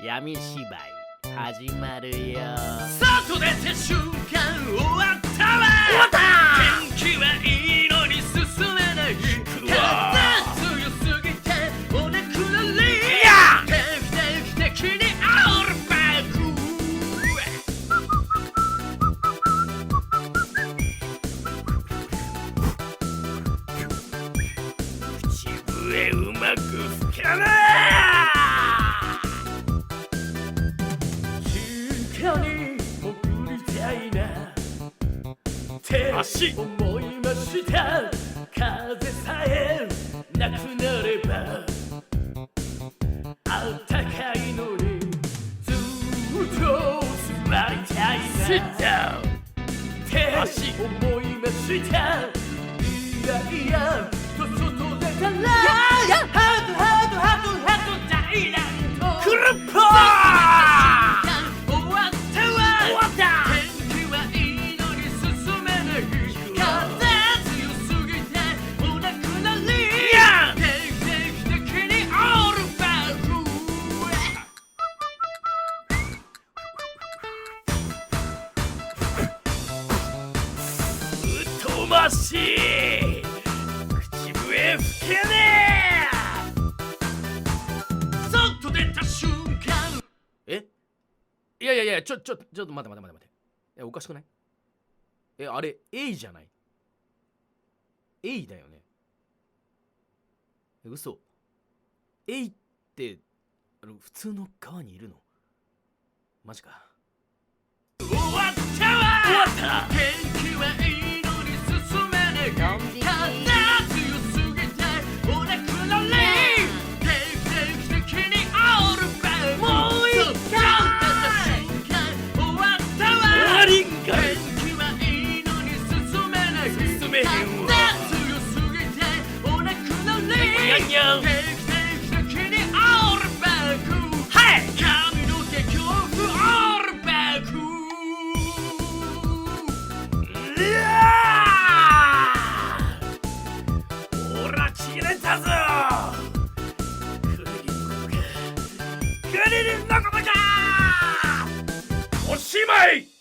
闇芝居始まるよ。外出た瞬間終わったわ。終わった天気はいいのに進めない。風強すぎておねくらり。定期的にオールバック。口笛うまく吹かない。足思いました。風さえなくなればあったかいのにずっと座りたいな。Sit down。足思いました。いやいやと外出たらハート大乱闘。クルッポましい口笛吹けねえ。外出た瞬間。いやちょっと待て。おかしくない？あれエイじゃない？エイだよね。嘘。エイって普通の川にいるの？マジか。終わったわ。終わった。天気はいいのに進めない。風強すぎておねくらり。定期的にオールバック。もう一回。終わったわ。終わりんかい。天気はいいのに進めない。進めへんわ。強すぎておねくらり。やんやん。定期的にオールバック。はい。髪の毛強風オールバック。ほら切れたぞ。クリリンのことか。おしまい。